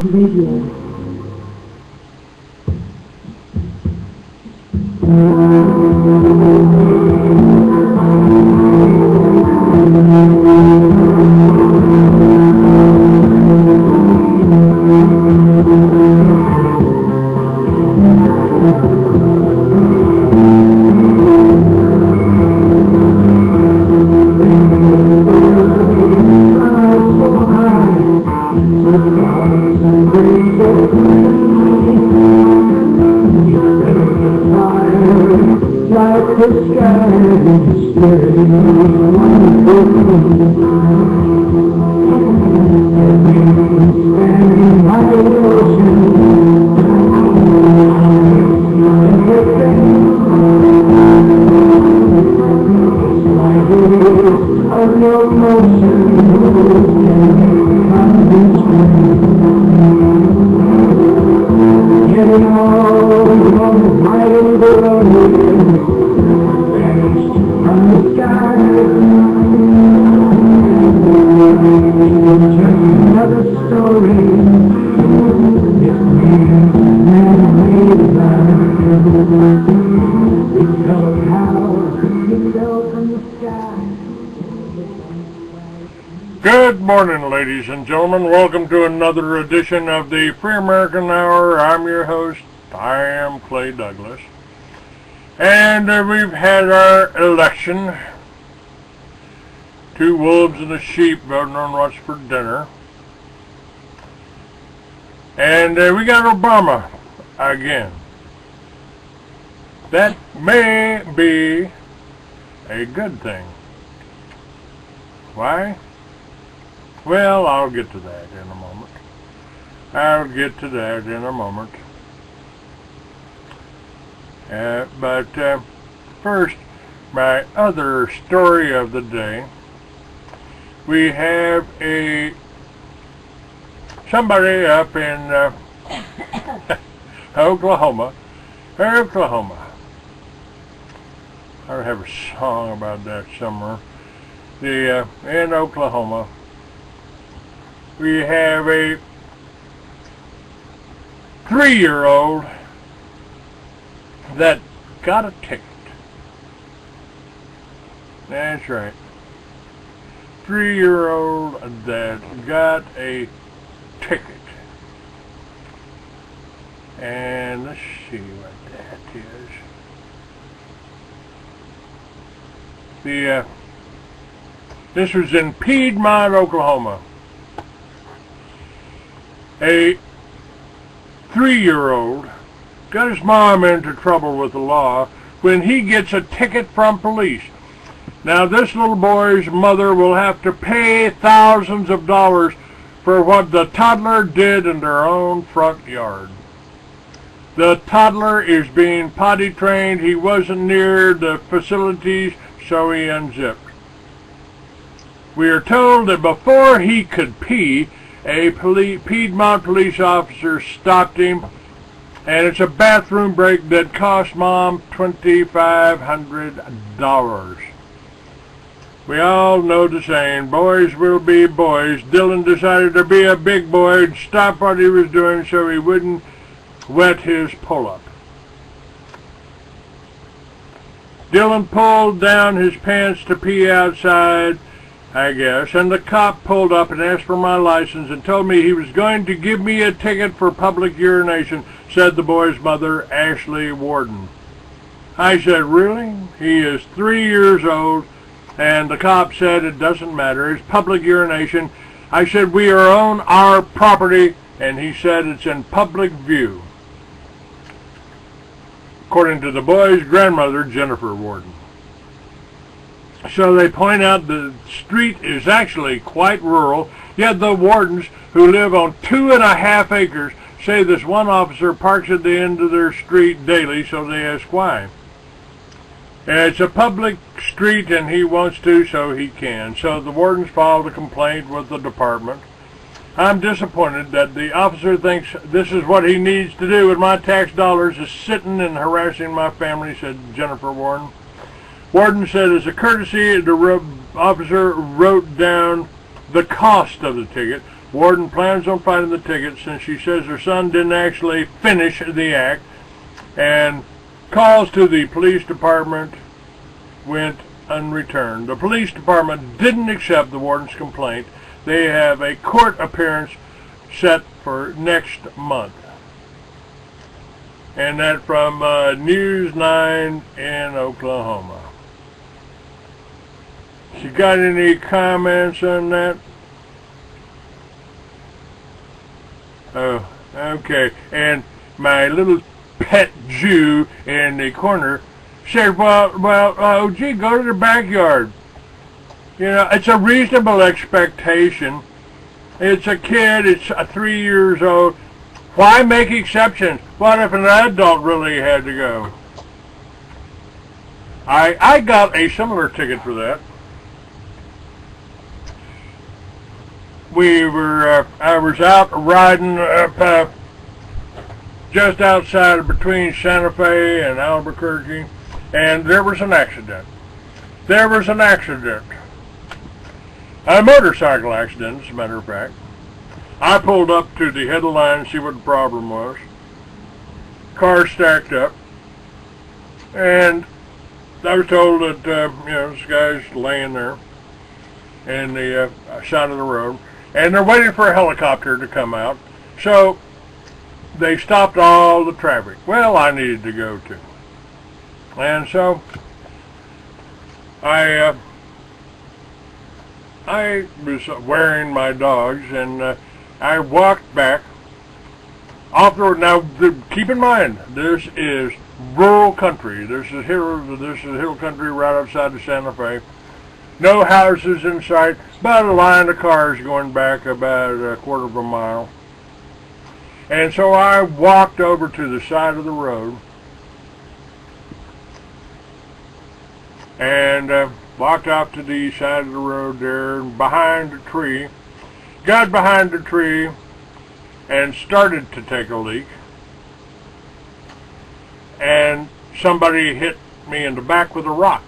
Radio. Good morning, ladies and gentlemen. Welcome to another edition of the Free American Hour. I'm your host. I am Clay Douglas. And we've had our election. 2 wolves and a sheep voting on what's for dinner. And we got Obama again. That may be a good thing. Why? Well, I'll get to that in a moment. But first, my other story of the day. We have somebody up in Oklahoma. I have a song about that somewhere. In Oklahoma, we have a 3-year-old that got a ticket. That's right. 3-year-old that got a ticket. And let's see what that is. This was in Piedmont, Oklahoma. A 3-year-old got his mom into trouble with the law when he gets a ticket from police. Now, this little boy's mother will have to pay thousands of dollars for what the toddler did in their own front yard. The toddler is being potty trained. He wasn't near the facilities, so he unzipped. We are told that before he could pee, a Piedmont police officer stopped him, and it's a bathroom break that cost Mom $2,500. We all know the saying, boys will be boys. Dylan decided to be a big boy and stop what he was doing so he wouldn't wet his pull-up. Dylan pulled down his pants to pee outside, I guess, and the cop pulled up and asked for my license and told me he was going to give me a ticket for public urination, said the boy's mother, Ashley Warden. I said, really? He is 3 years old, and the cop said it doesn't matter, it's public urination. I said, we are on our property, and he said it's in public view, according to the boy's grandmother, Jennifer Warden. So they point out the street is actually quite rural, yet the wardens, who live on 2.5 acres, say this one officer parks at the end of their street daily, so they ask why. It's a public street and he wants to, so he can. So the wardens filed a complaint with the department. I'm disappointed that the officer thinks this is what he needs to do with my tax dollars, is sitting and harassing my family, said Jennifer Warden. Warden said as a courtesy, the officer wrote down the cost of the ticket, Warden plans on finding the ticket since she says her son didn't actually finish the act, and calls to the police department went unreturned. The police department didn't accept the warden's complaint. They have a court appearance set for next month. And that from News 9 in Oklahoma. You got any comments on that? Oh, okay. And my little pet Jew in the corner said, well, gee, go to the backyard. You know, it's a reasonable expectation. It's a kid, it's 3 years old. Why make exceptions? What if an adult really had to go? I got a similar ticket for that. I was out riding up just outside between Santa Fe and Albuquerque, and there was an accident. There was an accident. A motorcycle accident, as a matter of fact. I pulled up to the head of the line to see what the problem was. Car stacked up, and I was told that this guy's laying there in the side of the road, and they're waiting for a helicopter to come out. So they stopped all the traffic. Well, I needed to go too, and so I was wearing my dogs, and I walked back off the road. Now, keep in mind, this is rural country. This is hill country right outside of Santa Fe. No houses in sight, but a line of cars going back about a quarter of a mile. And so I walked over to the side of the road and walked off to the side of the road there, and behind a tree. Got behind the tree and started to take a leak, and somebody hit me in the back with a rock.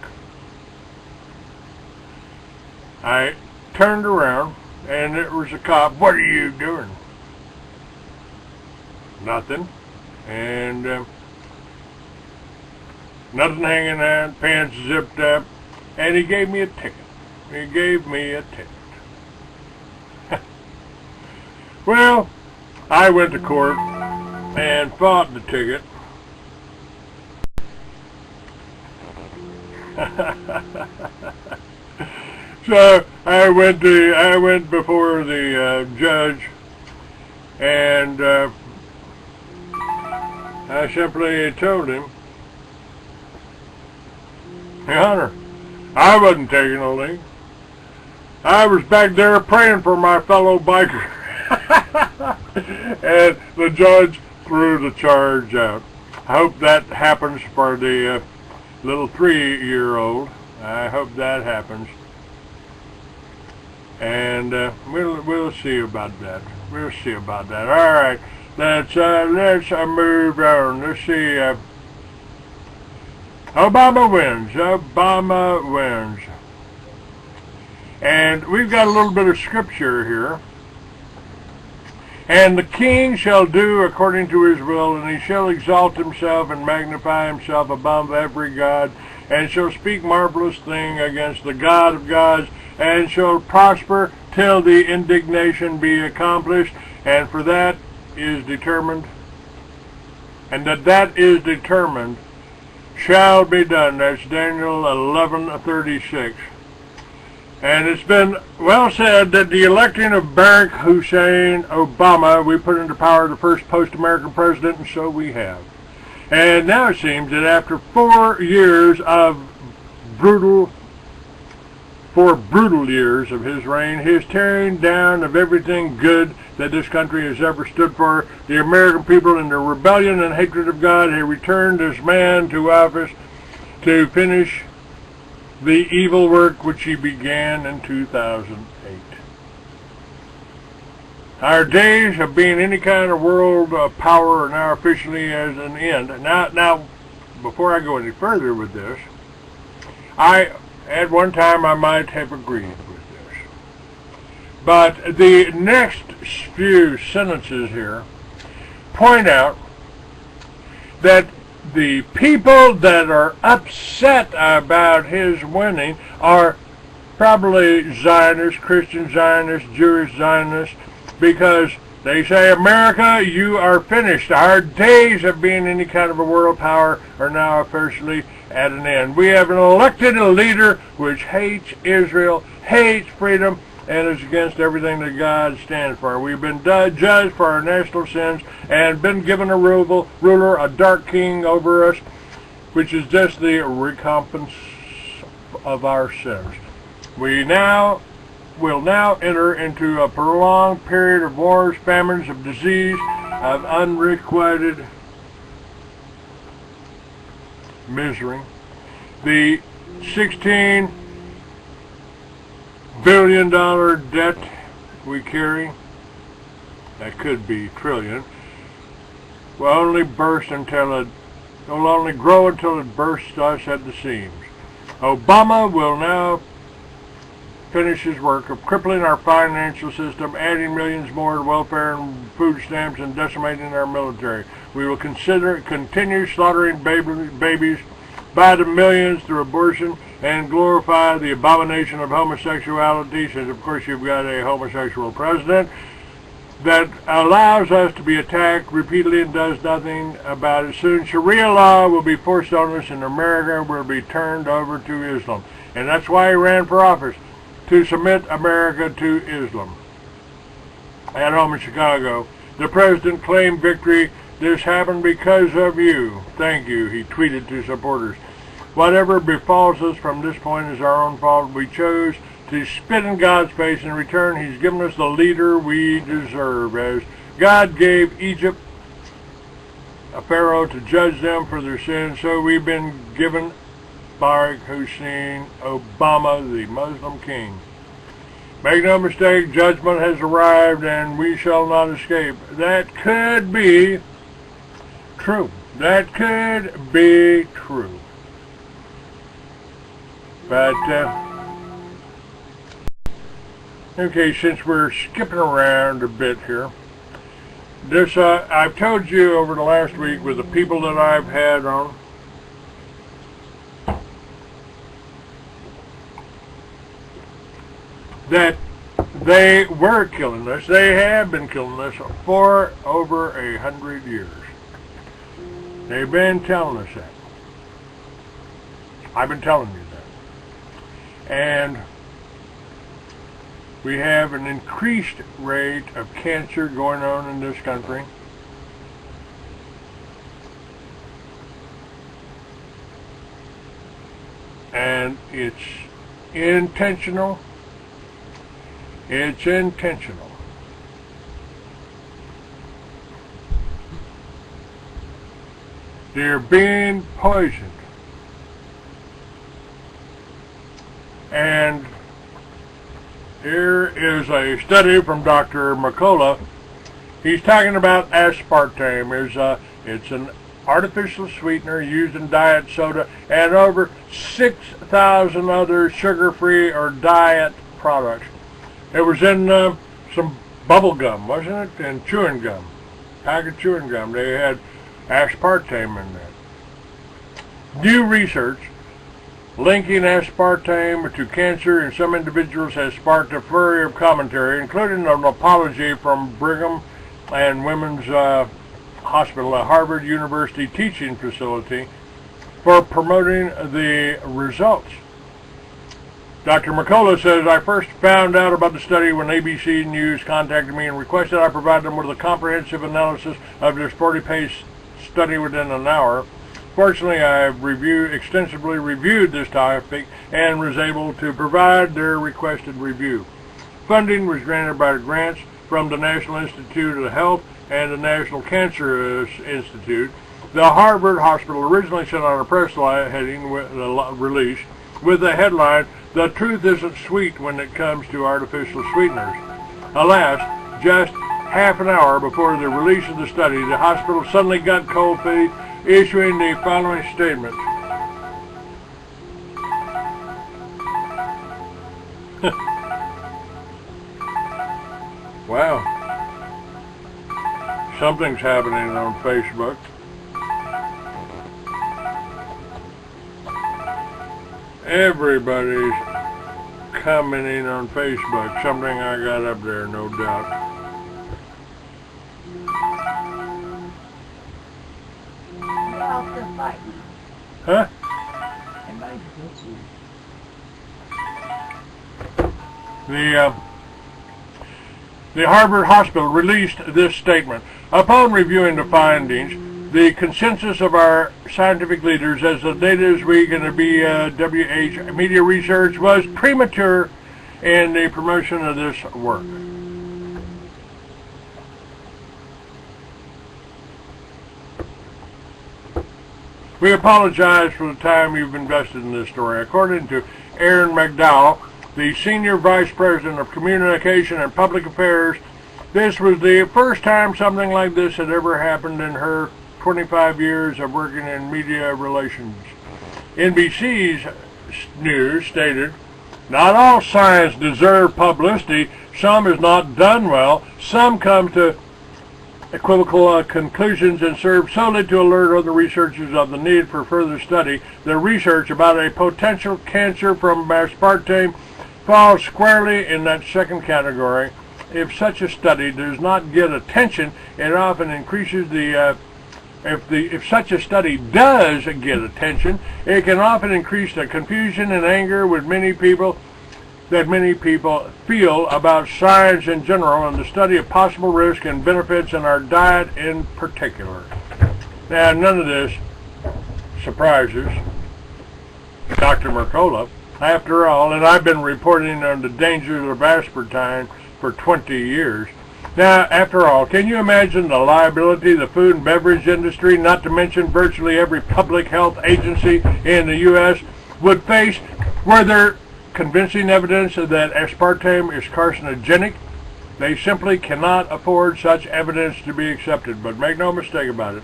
I turned around, and it was a cop. What are you doing? Nothing. And nothing hanging out, pants zipped up, and he gave me a ticket. He gave me a ticket. Well, I went to court and fought the ticket. So I went before the judge, and I simply told him, Your Honor, I wasn't taking a leak. I was back there praying for my fellow biker. And the judge threw the charge out. I hope that happens for the little 3-year-old. I hope that happens. And we'll see about that. We'll see about that. All right, let's move on. Let's see. Obama wins. Obama wins. And we've got a little bit of scripture here. And the king shall do according to his will, and he shall exalt himself and magnify himself above every god, and shall speak marvelous thing against the God of gods, and shall prosper till the indignation be accomplished, and for that is determined, and that is determined shall be done. That's Daniel 11:36. And it's been well said that the electing of Barack Hussein Obama, we put into power the first post-American president, and so we have. And now it seems that after 4 years of brutal years of his reign, his tearing down of everything good that this country has ever stood for, the American people in their rebellion and hatred of God have returned this man to office to finish the evil work which he began in 2008. Our days of being any kind of world power are now officially at an end. Now, before I go any further with this, at one time I might have agreed with this. But the next few sentences here point out that the people that are upset about his winning are probably Zionists, Christian Zionists, Jewish Zionists, because they say, America, you are finished. Our days of being any kind of a world power are now officially at an end. We have an elected leader which hates Israel, hates freedom, and is against everything that God stands for. We've been judged for our national sins and been given a ruler, a dark king over us, which is just the recompense of our sins. We will now enter into a prolonged period of wars, famines, of disease, of unrequited misery. The $16 billion debt we carry, that could be trillion, will only grow until it bursts us at the seams. Obama will now finish his work of crippling our financial system, adding millions more to welfare and food stamps, and decimating our military. We will continue slaughtering babies by the millions through abortion and glorify the abomination of homosexuality, since of course you've got a homosexual president that allows us to be attacked repeatedly and does nothing about it. Soon Sharia law will be forced on us, and America will be turned over to Islam. And that's why he ran for office, to submit America to Islam. At home in Chicago, the president claimed victory. This happened because of you. Thank you, he tweeted to supporters. Whatever befalls us from this point is our own fault. We chose to spit in God's face. In return, he's given us the leader we deserve. As God gave Egypt a pharaoh to judge them for their sins, so we've been given Barack Hussein Obama, the Muslim king. Make no mistake, judgment has arrived and we shall not escape. That could be true. That could be true. But, okay, since we're skipping around a bit here, this, I've told you over the last week with the people that I've had on, that they were killing us. They have been killing us for over 100 years. They've been telling us that. I've been telling you that. And we have an increased rate of cancer going on in this country. And it's intentional. It's intentional. They're being poisoned. And here is a study from Dr. McCullough. He's talking about aspartame. It's an artificial sweetener used in diet soda and over 6,000 other sugar-free or diet products. It was in some bubble gum, wasn't it? And chewing gum. Pack of chewing gum. They had aspartame in there. New research linking aspartame to cancer in some individuals has sparked a flurry of commentary, including an apology from Brigham and Women's Hospital, a Harvard University teaching facility, for promoting the results. Dr. McCullough says, I first found out about the study when ABC News contacted me and requested I provide them with a comprehensive analysis of this 40-page study within an hour. Fortunately, I've extensively reviewed this topic and was able to provide their requested review. Funding was granted by grants from the National Institute of Health and the National Cancer Institute. The Harvard Hospital originally sent out a press heading release with the headline, "The truth isn't sweet when it comes to artificial sweeteners." Alas, just half an hour before the release of the study, the hospital suddenly got cold feet, issuing the following statement. Wow. Something's happening on Facebook. Everybody's commenting on Facebook. Something I got up there, no doubt. Huh? The Harvard Hospital released this statement. Upon reviewing the findings, the consensus of our scientific leaders as the latest week in the BWH media research was premature in the promotion of this work. We apologize for the time you've invested in this story. According to Erin McDowell, the Senior Vice President of Communication and Public Affairs, this was the first time something like this had ever happened in her 25 years of working in media relations. NBC's news stated, "Not all science deserves publicity. Some is not done well. Some come to equivocal conclusions and serve solely to alert other researchers of the need for further study. The research about a potential cancer from aspartame falls squarely in that second category. If such a study does not get attention, it often increases the if such a study does get attention, it can often increase the confusion and anger with many people feel about science in general and the study of possible risks and benefits in our diet in particular." Now, none of this surprises Dr. Mercola. After all, and I've been reporting on the dangers of aspartame for 20 years. Now, after all, can you imagine the liability the food and beverage industry, not to mention virtually every public health agency in the U.S., would face were there convincing evidence that aspartame is carcinogenic? They simply cannot afford such evidence to be accepted. But make no mistake about it,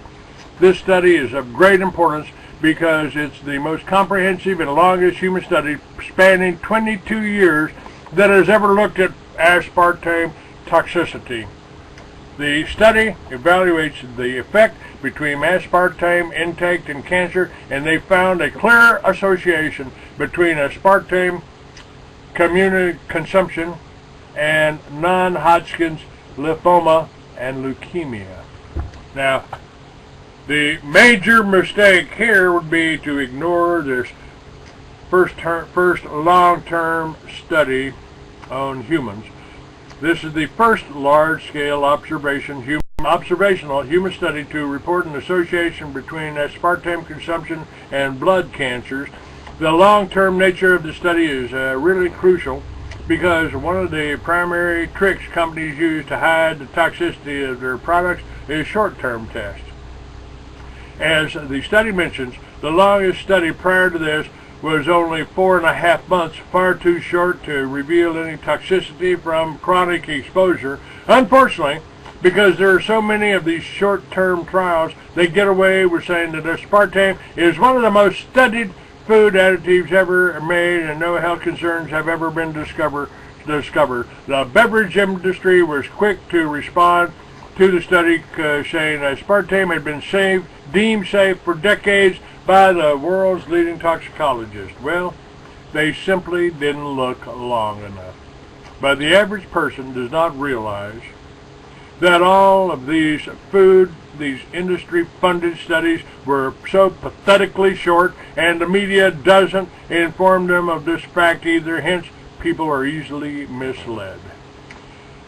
this study is of great importance because it's the most comprehensive and longest human study spanning 22 years that has ever looked at aspartame toxicity. The study evaluates the effect between aspartame intake and cancer, and they found a clear association between aspartame consumption and non-Hodgkin's lymphoma and leukemia. Now, the major mistake here would be to ignore this first long-term study on humans. This is the first large-scale observational human study to report an association between aspartame consumption and blood cancers. The long-term nature of the study is really crucial because one of the primary tricks companies use to hide the toxicity of their products is short-term tests. As the study mentions, the longest study prior to this was only 4.5 months, far too short to reveal any toxicity from chronic exposure. Unfortunately, because there are so many of these short-term trials, they get away with saying that aspartame is one of the most studied food additives ever made and no health concerns have ever been discovered. The beverage industry was quick to respond to the study, saying aspartame had been deemed safe for decades by the world's leading toxicologists. Well, they simply didn't look long enough. But the average person does not realize that all of these industry-funded studies were so pathetically short, and the media doesn't inform them of this fact either, hence people are easily misled.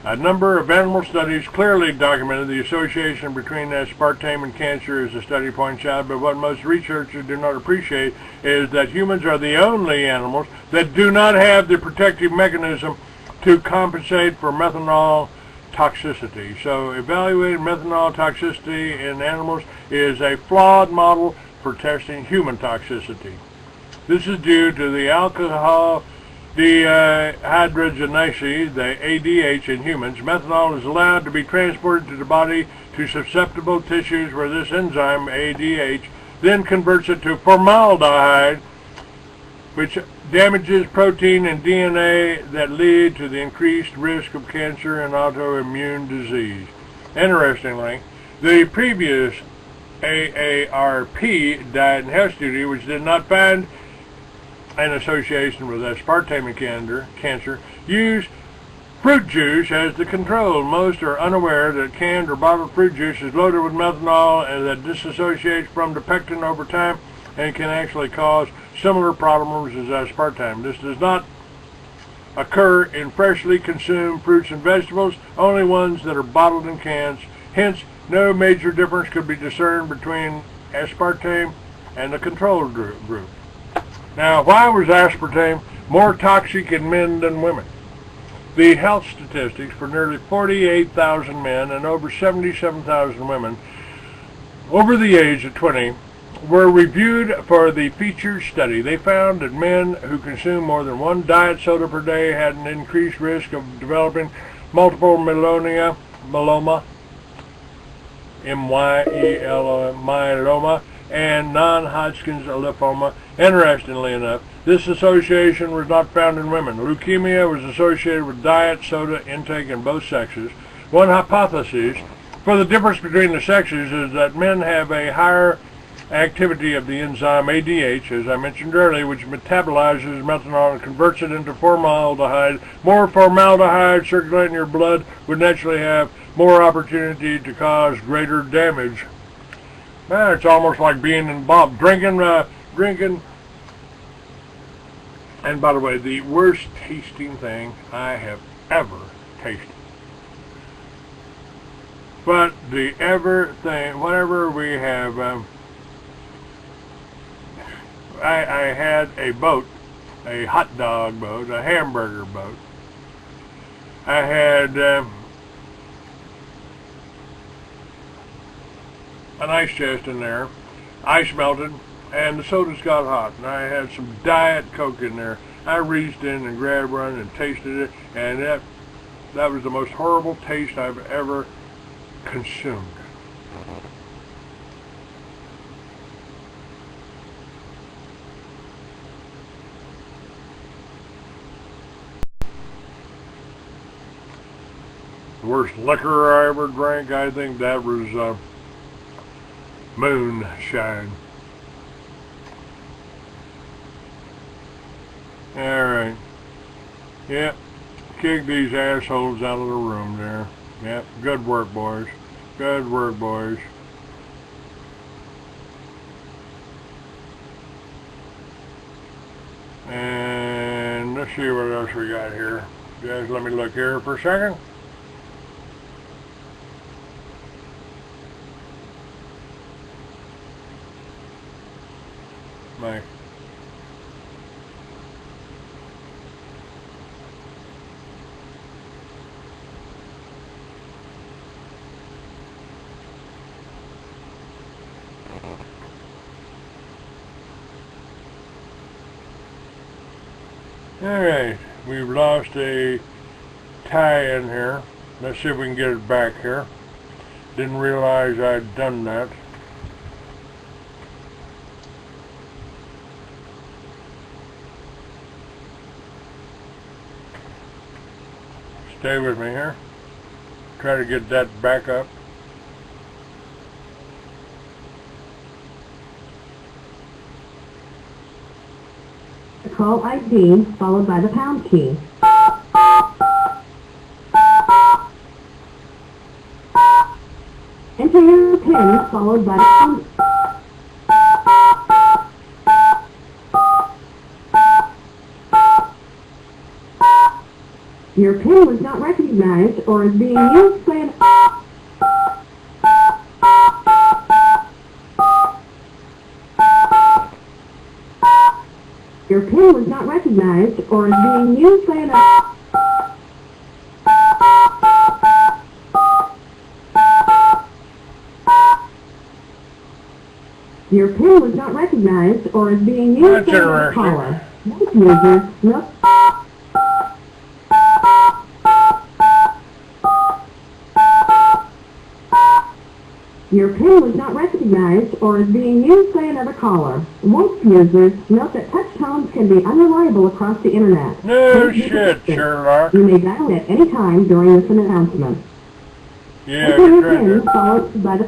A number of animal studies clearly documented the association between aspartame and cancer, as the study points out, but what most researchers do not appreciate is that humans are the only animals that do not have the protective mechanism to compensate for methanol toxicity. So evaluating methanol toxicity in animals is a flawed model for testing human toxicity. This is due to the alcohol dehydrogenase, the ADH, in humans. Methanol is allowed to be transported to the body to susceptible tissues where this enzyme, ADH, then converts it to formaldehyde, which damages protein and DNA that lead to the increased risk of cancer and autoimmune disease. Interestingly, The previous AARP diet and health study, which did not find an association with aspartame cancer, used fruit juice as the control. Most are unaware that canned or bottled fruit juice is loaded with methanol and that disassociates from the pectin over time and can actually cause similar problems as aspartame. This does not occur in freshly consumed fruits and vegetables, only ones that are bottled in cans. Hence, no major difference could be discerned between aspartame and the control group. Now, why was aspartame more toxic in men than women? The health statistics for nearly 48,000 men and over 77,000 women over the age of 20 were reviewed for the featured study. They found that men who consumed more than one diet soda per day had an increased risk of developing multiple myeloma, myeloma, and non-Hodgkin's lymphoma. Interestingly enough, this association was not found in women. Leukemia was associated with diet soda intake in both sexes. One hypothesis for the difference between the sexes is that men have a higher activity of the enzyme ADH, as I mentioned earlier, which metabolizes methanol and converts it into formaldehyde. More formaldehyde circulating in your blood would naturally have more opportunity to cause greater damage. Man, it's almost like being in Bob drinking. And by the way, the worst tasting thing I have ever tasted. But the whatever we have, I had a boat, a hot dog boat, a hamburger boat. I had an ice chest in there, ice melted, and the sodas got hot, and I had some Diet Coke in there. I reached in and grabbed one and tasted it, and that was the most horrible taste I've ever consumed. The worst liquor I ever drank, I think that was moonshine. Alright. Yep. Kick these assholes out of the room there. Yep. Good work, boys. Good work, boys. And let's see what else we got here. You guys, let me look here for a second. My Alright, we've lost a tie in here. Let's see if we can get it back here. Didn't realize I'd done that. Stay with me here. Try to get that back up. Call ID followed by the pound key. Enter your PIN followed by the pound. Your PIN was not recognized or is being used by an... Your PIN was not recognized or is being used by an... Your PIN was not recognized or is being used by a caller. Most users, no. Your PIN was not recognized or is being used by another caller. Most users note that touch tones can be unreliable across the internet. No shit, Sherlock. You may dial at any time during this announcement. Yeah, Enter your good PIN try. followed by the...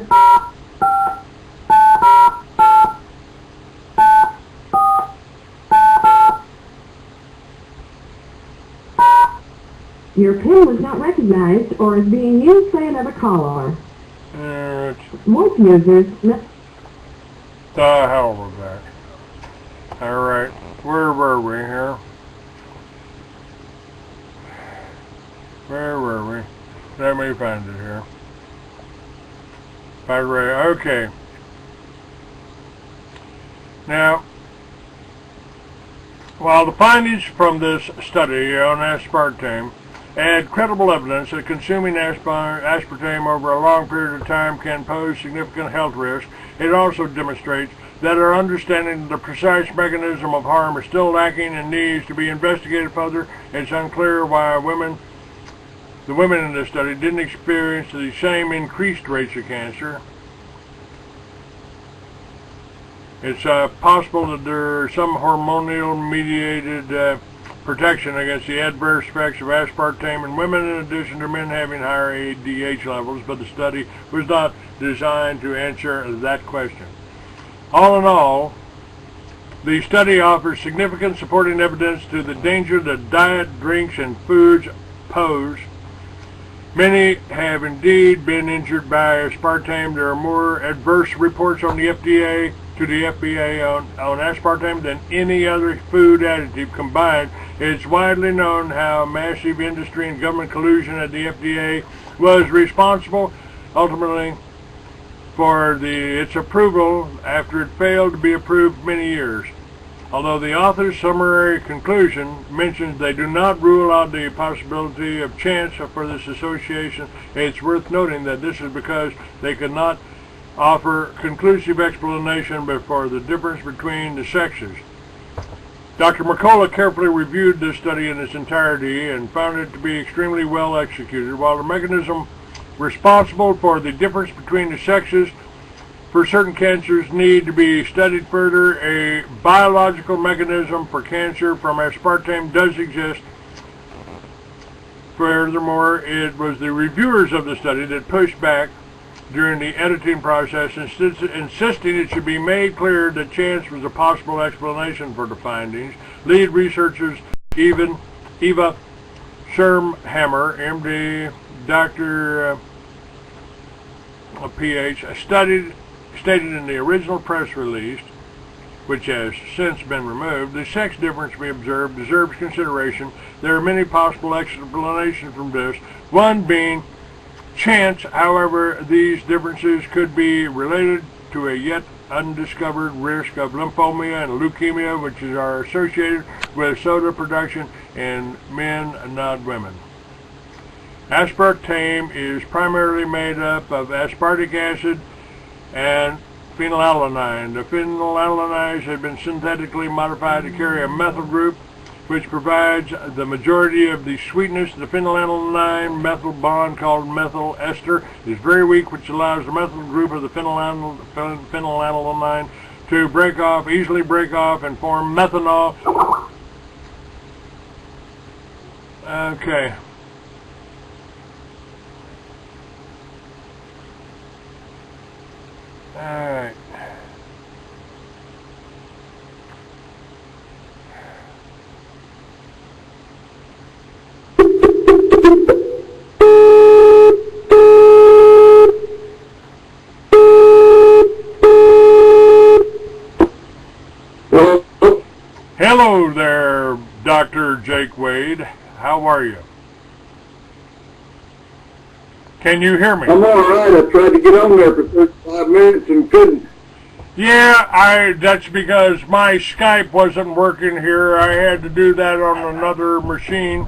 Your PIN was not recognized or is being used by another caller. Most users... The hell was that? Alright, where were we here? Where were we? Let me find it here. By the way, okay. Now, while the findings from this study on aspartame add credible evidence that consuming aspartame over a long period of time can pose significant health risks, it also demonstrates that our understanding of the precise mechanism of harm is still lacking and needs to be investigated further. It's unclear why the women in this study didn't experience the same increased rates of cancer. It's possible that there's some hormonal-mediated protection against the adverse effects of aspartame in women in addition to men having higher ADH levels, but the study was not designed to answer that question. All in all, the study offers significant supporting evidence to the danger that diet, drinks, and foods pose. Many have indeed been injured by aspartame. There are more adverse reports on the FDA to the FDA on aspartame than any other food additive combined. It's widely known how massive industry and government collusion at the FDA was responsible ultimately for its approval after it failed to be approved for many years. Although the author's summary conclusion mentions they do not rule out the possibility of chance for this association, it's worth noting that this is because they could not offer conclusive explanation for the difference between the sexes. Dr. Mercola carefully reviewed this study in its entirety and found it to be extremely well executed. While the mechanism responsible for the difference between the sexes for certain cancers need to be studied further, a biological mechanism for cancer from aspartame does exist. Furthermore, it was the reviewers of the study that pushed back during the editing process, insisting it should be made clear that chance was a possible explanation for the findings. Lead researchers Eva Schermhammer, MD, Dr. PH, stated in the original press release, which has since been removed, the sex difference we observed deserves consideration. There are many possible explanations from this, one being chance. However, these differences could be related to a yet undiscovered risk of lymphoma and leukemia, which are associated with soda production in men, not women. Aspartame is primarily made up of aspartic acid and phenylalanine. The phenylalanides have been synthetically modified to carry a methyl group, which provides the majority of the sweetness. The phenylalanine methyl bond, called methyl ester, is very weak, which allows the methyl group of the phenylalanine to easily break off and form methanol. Okay. Alright. Hello there, Dr. Jake Wade. How are you? Can you hear me? I'm all right. I tried to get on there for 35 minutes and couldn't. Yeah, that's because my Skype wasn't working here. I had to do that on another machine.